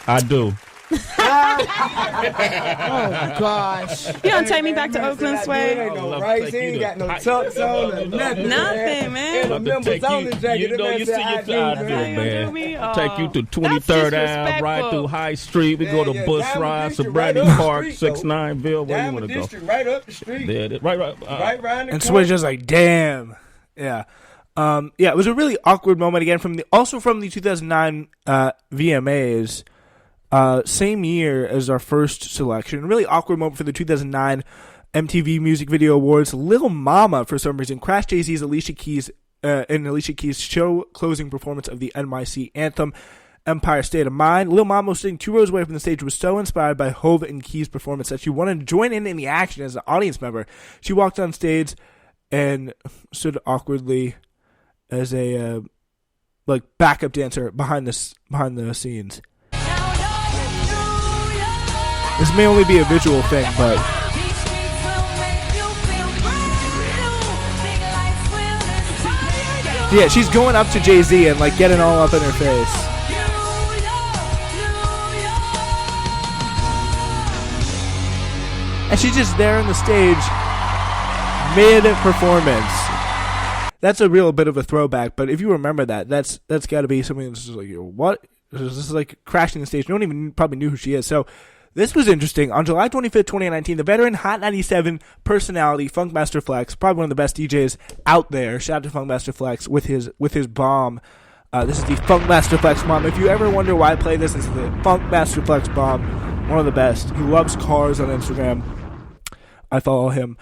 I do. Oh gosh! You gonna take me back to Oakland Sway? Ain't no rice. He ain't got no tucks on or nothing. Nothing, man. And a members only jacket. You know, you see your man. Take you to 23rd Ave, right through High Street. We go to Bush Rise, Sobriety Park, 6-9ville. Where you want to go? Right up the street. Right around the corner. And Sway's just like, damn. Yeah. It was a really awkward moment again from the 2009 VMAs. Same year as our first selection. Really awkward moment for the 2009 MTV Music Video Awards. Lil Mama, for some reason, crashed Jay-Z's Alicia Keys show closing performance of the NYC anthem, Empire State of Mind. Lil Mama was sitting 2 rows away from the stage, was so inspired by Hov and Keys' performance that she wanted to join in the action as an audience member. She walked on stage and stood awkwardly as a backup dancer behind the scenes. This may only be a visual thing, but yeah, she's going up to Jay-Z and getting all up in her face. And she's just there on the stage mid-performance. That's a real bit of a throwback, but if you remember that's got to be something that's just like, what? This is like crashing the stage. No one even probably knew who she is. So this was interesting. On July 25th, 2019, the veteran Hot 97 personality Funkmaster Flex, probably one of the best DJs out there. Shout out to Funkmaster Flex with his bomb. This is the Funkmaster Flex bomb. If you ever wonder why I play this is the Funkmaster Flex bomb. One of the best. He loves cars on Instagram. I follow him.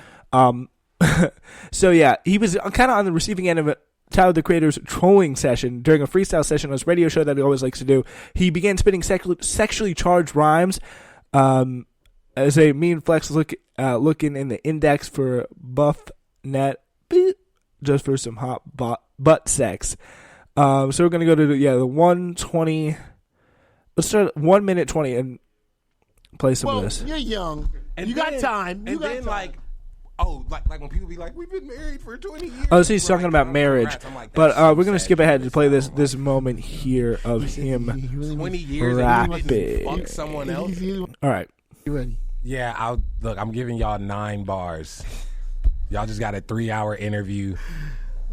So yeah, he was kind of on the receiving end of Tyler, the Creator's trolling session during a freestyle session on his radio show that he always likes to do. He began spitting sexually charged rhymes. As a mean Flex looking in the index for buff net just for some hot butt sex. So we're gonna go to the 1:20. Let's start at 1 minute 20 and play some of this. You're young. And you got time. And then like when people be like, we've been married for 20 years. Oh, so he's talking about marriage. But we're going to skip ahead to play this moment here of him 20 years rapping. Fuck someone else. All right. You ready? Yeah, I'm giving y'all 9 bars. Y'all just got a 3-hour interview.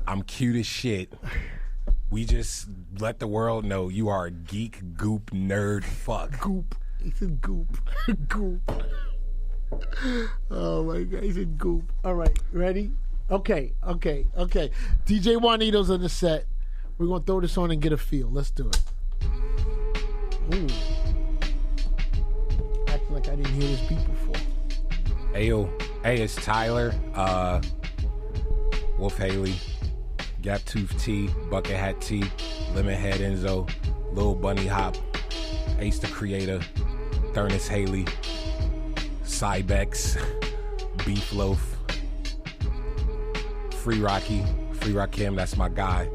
I'm cute as shit. We just let the world know you are a geek, goop, nerd, fuck. Goop. He said goop. Goop. Oh my God, he's in goop. All right, ready? Okay. DJ Juanito's on the set. We're gonna throw this on and get a feel. Let's do it. Ooh. Acting like I didn't hear this beat before. Hey, it's Tyler, Wolf Haley, Gap Tooth T, Bucket Hat T, Lemon Head Enzo, Lil Bunny Hop, Ace the Creator, Thurnis Haley, Cybex, Beef Loaf, Free Rakim, that's my guy.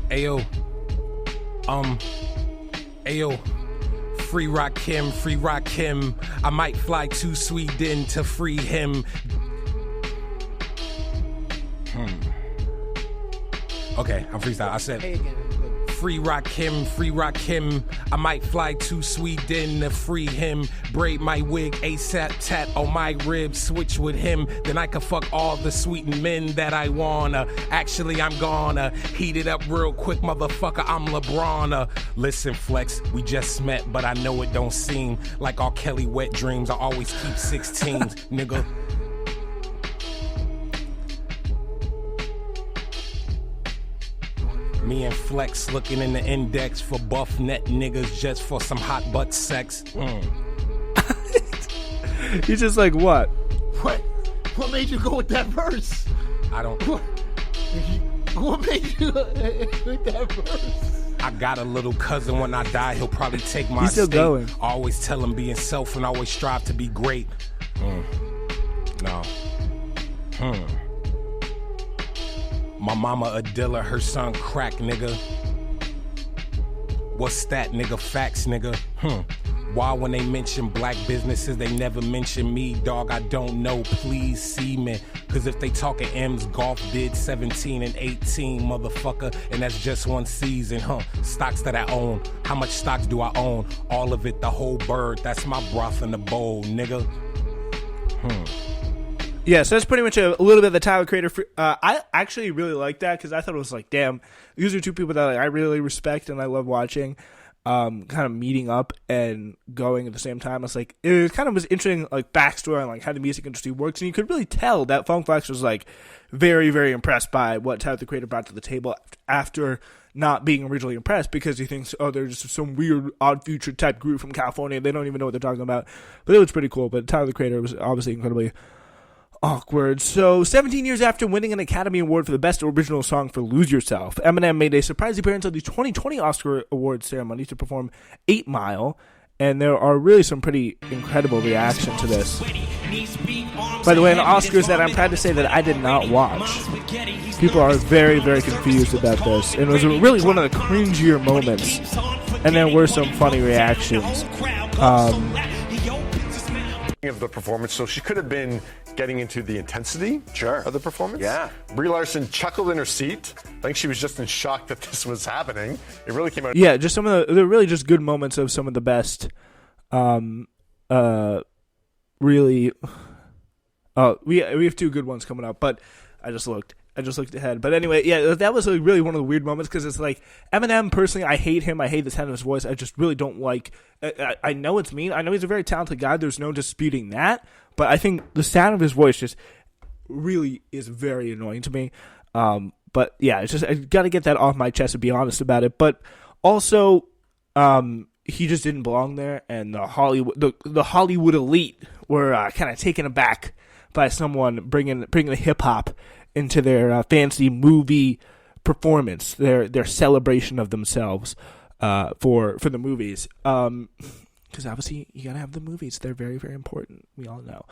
Ayo, Free Rakim, I might fly to Sweden to free him. Okay, I'm freestyle. I said, Free Rakim, I might fly to Sweden to free him. Braid my wig, ASAP tat on my ribs, switch with him. Then I can fuck all the sweetened men that I wanna. Actually, I'm gonna heat it up real quick, motherfucker, I'm LeBron. Listen, Flex, we just met, but I know it don't seem like R. Kelly wet dreams. I always keep 16s, nigga. Me and Flex looking in the index for buff net niggas just for some hot butt sex. He's just like, what? What made you go with that verse? I don't. What made you with that verse? I got a little cousin. When I die, he'll probably take my He's still estate. going. I always tell him being self and always strive to be great. No. My mama a dealer, her son crack, nigga. What's that, nigga? Facts, nigga. Why when they mention black businesses, they never mention me? Dog, I don't know, please see me. Cause if they talking M's, golf did 17 and 18, motherfucker. And that's just one season, huh? Stocks that I own. How much stocks do I own? All of it, the whole bird. That's my broth in the bowl, nigga. Yeah, so that's pretty much a little bit of the Tyler Creator. I actually really like that because I thought it was like, damn, these are two people that I really respect and I love watching. Kind of meeting up and going at the same time. It's like it kind of was interesting, like backstory on like how the music industry works, and you could really tell that Funk Flex was like very, very impressed by what Tyler the Creator brought to the table after not being originally impressed because he thinks, oh, they're just some weird Odd Future type group from California. They don't even know what they're talking about. But it was pretty cool. But Tyler the Creator was obviously incredibly awkward. So 17 years after winning an Academy Award for the Best Original Song for Lose Yourself, Eminem made a surprise appearance at the 2020 Oscar Awards ceremony to perform 8 Mile, and there are really some pretty incredible reaction to this. By the way, an Oscars that I'm proud to say that I did not watch. People are very, very confused about this, and it was really one of the cringier moments, and there were some funny reactions. Of the performance, so she could have been getting into the intensity of the performance. Yeah. Brie Larson chuckled in her seat. I think she was just in shock that this was happening. It really came out. Yeah, just some of the really just good moments of some of the best. Really. We have 2 good ones coming up, but I just looked ahead. But anyway, yeah, that was really one of the weird moments because it's like Eminem, personally, I hate him. I hate the sound of his voice. I just really don't like. I know it's mean. I know he's a very talented guy. There's no disputing that. But I think the sound of his voice just really is very annoying to me. But yeah, it's just I got to get that off my chest and be honest about it. But also, he just didn't belong there, and the Hollywood elite were kind of taken aback by someone bringing the hip hop into their fancy movie performance, their celebration of themselves for the movies. Because obviously you gotta have the movies; they're very, very important. We all know.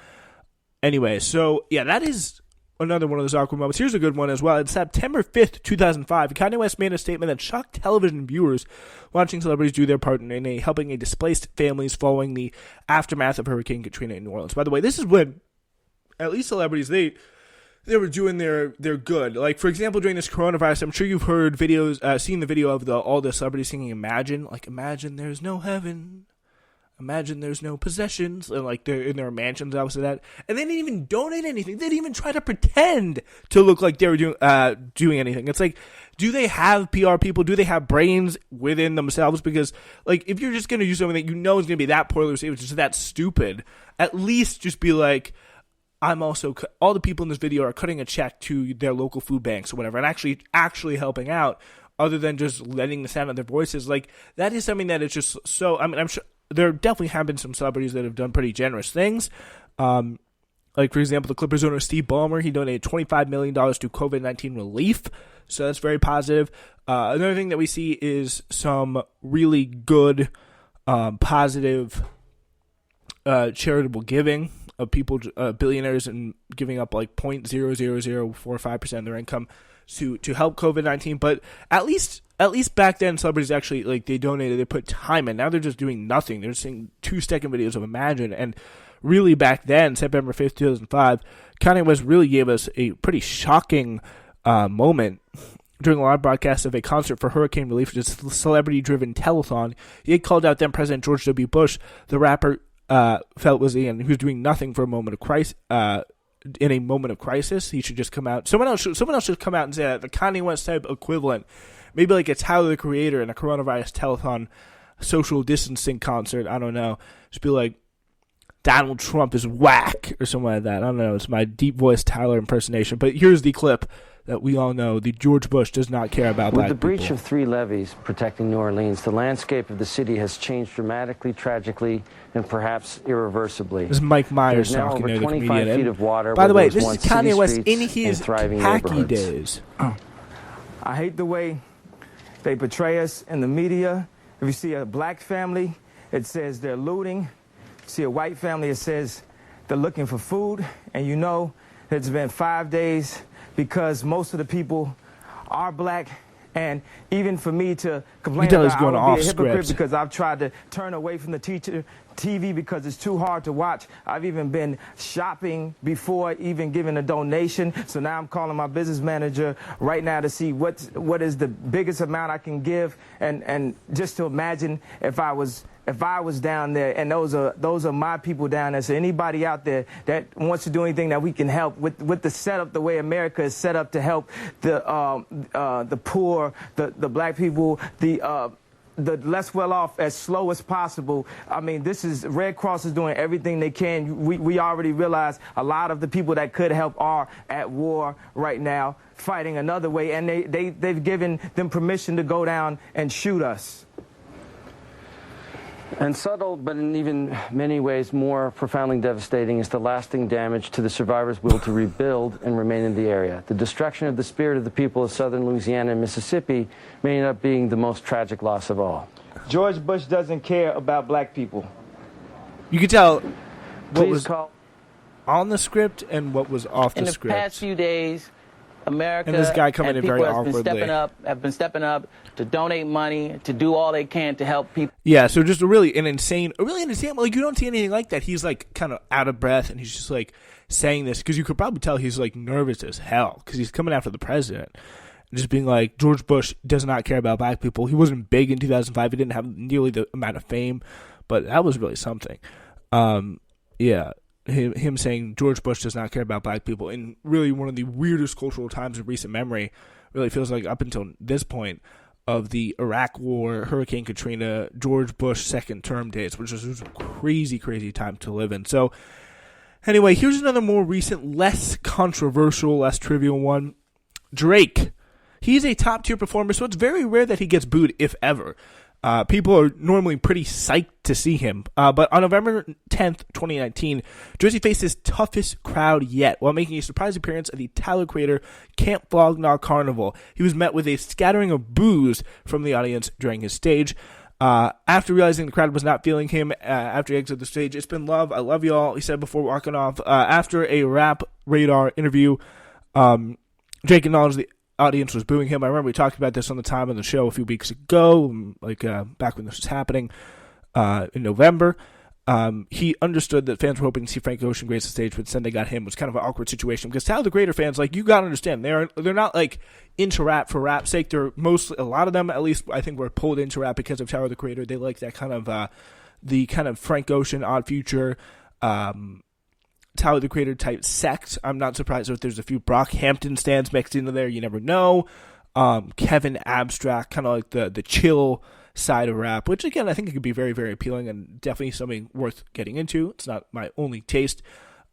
Anyway, so yeah, that is another one of those awkward moments. Here's a good one as well. It's September 5th, 2005. Kanye West made a statement that shocked television viewers watching celebrities do their part in helping displaced families following the aftermath of Hurricane Katrina in New Orleans. By the way, this is when at least celebrities they were doing their good. Like, for example, during this coronavirus, I'm sure you've heard videos, seen the video of all the celebrities singing Imagine. Like, imagine there's no heaven. Imagine there's no possessions. And, like, they're in their mansions, obviously that. And they didn't even donate anything. They didn't even try to pretend to look like they were doing anything. It's like, do they have PR people? Do they have brains within themselves? Because, like, if you're just going to do something that you know is going to be that poorly received, it's just that stupid, at least just be like, I'm also all the people in this video are cutting a check to their local food banks or whatever, and actually helping out, other than just letting the sound of their voices. Like, that is something that is just so. I mean, I'm sure there definitely have been some celebrities that have done pretty generous things. Like, for example, the Clippers owner Steve Ballmer, he donated $25 million to COVID-19 relief, so that's very positive. Another thing that we see is some really good, positive, charitable giving of people, billionaires, and giving up like 0.00045% of their income to help COVID-19. But at least back then, celebrities actually, like, they donated, they put time in. Now they're just doing nothing. They're seeing 2-second videos of Imagine. And really back then, September 5th, 2005, Kanye West really gave us a pretty shocking moment during a live broadcast of a concert for hurricane relief, which is a celebrity-driven telethon. He had called out then President George W. Bush, the rapper, felt was he was doing nothing for a moment of crisis. In a moment of crisis, he should just come out. Someone else should come out and say that the Kanye West type equivalent, maybe like a Tyler the Creator in a coronavirus telethon, social distancing concert. I don't know. Just be like, Donald Trump is whack or something like that. I don't know. It's my deep voice Tyler impersonation. But here's the clip that we all know. The George Bush does not care about black people. With the breach of 3 levees protecting New Orleans, the landscape of the city has changed dramatically, tragically, and perhaps irreversibly. This is Mike Myers talking there, the comedian. Feet of water. By the way, this is Kanye West in his hacky days. I hate the way they portray us in the media. If you see a black family, it says they're looting. If you see a white family, it says they're looking for food. And you know it's been 5 days because most of the people are black And even for me to complain You tell he's about going I would off be a hypocrite script. because I've tried to turn away from the TV because it's too hard to watch. I've even been shopping before even giving a donation. So now I'm calling my business manager right now to see what is the biggest amount I can give, and just to imagine if I was down there, and those are my people down there. So anybody out there that wants to do anything that we can help with the setup, the way America is set up to help the poor, the black people, the less well off as slow as possible. I mean, Red Cross is doing everything they can. We already realize a lot of the people that could help are at war right now, fighting another way, and they've given them permission to go down and shoot us. And subtle, but in even many ways more profoundly devastating, is the lasting damage to the survivors' will to rebuild and remain in the area. The destruction of the spirit of the people of southern Louisiana and Mississippi may end up being the most tragic loss of all. George Bush doesn't care about black people. You could tell what Please was call on the script and what was off the In the script. past few days, America And this guy coming and in very people awkwardly. have been stepping up to donate money, to do all they can to help people. Yeah, so just a really insane, like, you don't see anything like that. He's, like, kind of out of breath, and he's just, like, saying this, because you could probably tell he's, like, nervous as hell, because he's coming after the president. And just being like, George Bush does not care about black people. He wasn't big in 2005. He didn't have nearly the amount of fame, but that was really something. Yeah, him saying George Bush does not care about black people in really one of the weirdest cultural times in recent memory. Really feels like up until this point of the Iraq War, Hurricane Katrina, George Bush second term days, which was a crazy, crazy time to live in. So anyway, here's another more recent, less controversial, less trivial one. Drake. He's a top tier performer, so it's very rare that he gets booed, if ever. People are normally pretty psyched to see him. But on November 10th, 2019, Jersey faced his toughest crowd yet while making a surprise appearance at the Tyler Creator Camp Flog Gnaw Carnival. He was met with a scattering of boos from the audience during his stage. After realizing the crowd was not feeling him after he exited the stage, "It's been love. I love y'all," he said before walking off. After a Rap Radar interview, Drake acknowledged the audience was booing him. I remember we talked about this on the time of the show a few weeks ago, like back when this was happening in November. He understood that fans were hoping to see Frank Ocean grace the stage, but instead they got him. It was kind of an awkward situation because Tyler the Creator fans, like, you gotta understand, they're not like into rap for rap's sake. They're mostly, a lot of them at least, I think, were pulled into rap because of Tyler the Creator. They like that kind of the kind of Frank Ocean, Odd Future, Tyler the Creator type sect. I'm not surprised if there's a few Brockhampton stands mixed into there. You never know. Kevin Abstract, kind of like the chill side of rap, which again I think it could be very, very appealing and definitely something worth getting into. It's not my only taste,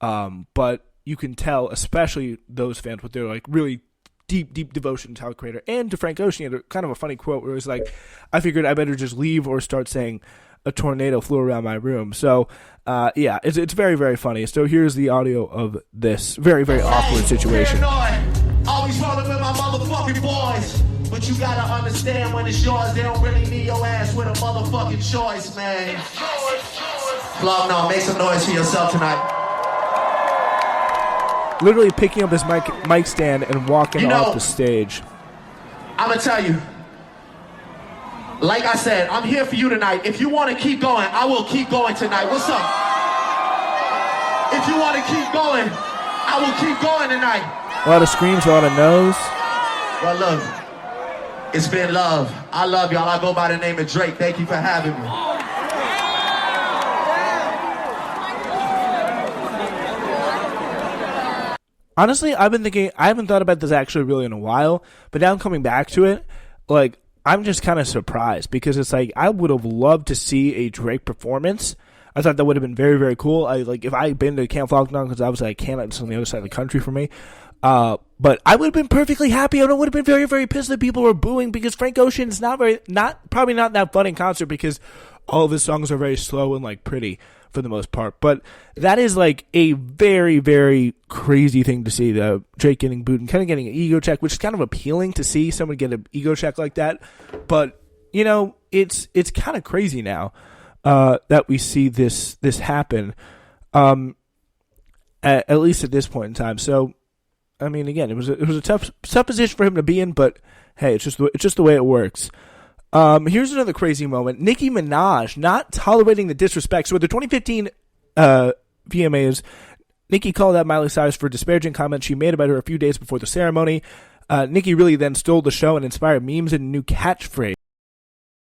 but you can tell, especially those fans, with their like really deep devotion to Tyler the Creator and to Frank Ocean. He had kind of a funny quote where it was like, "I figured I better just leave or start saying a tornado flew around my room." So yeah, it's very, very funny. So here's the audio of this very, very awkward situation. Always rolling with my motherfucking boys. But you gotta understand, when it's yours, they don't really need your ass with a motherfucking choice, man. Flog Gnaw, make some noise for yourself tonight. Literally picking up his mic stand and walking off the stage. I'm gonna tell you, like I said, I'm here for you tonight. If you want to keep going, I will keep going tonight. What's up? If you want to keep going, I will keep going tonight. A lot of screams, a lot of no's. Well, look, it's been love. I love y'all. I go by the name of Drake. Thank you for having me. Honestly, I've been thinking, I haven't thought about this actually really in a while, but now I'm coming back to it, like, I'm just kind of surprised because it's like, I would have loved to see a Drake performance. I thought that would have been very, very cool. If I had been to Camp Flog Gnaw, because obviously I can't, it's on the other side of the country for me. But I would have been perfectly happy, and I would have been very, very pissed that people were booing because Frank Ocean is probably not that fun in concert because all of his songs are very slow and like pretty for the most part. But that is like a very, very crazy thing to see, the Drake getting booed and kind of getting an ego check, which is kind of appealing to see someone get an ego check like that. But you know, it's kind of crazy now that we see this happen. At least at this point in time. So, I mean, again, it was a tough position for him to be in, but hey, it's just the way it works. Here's another crazy moment. Nicki Minaj not tolerating the disrespect. So at the 2015 VMAs, Nicki called out Miley Cyrus for disparaging comments she made about her a few days before the ceremony. Nicki really then stole the show and inspired memes and a new catchphrase.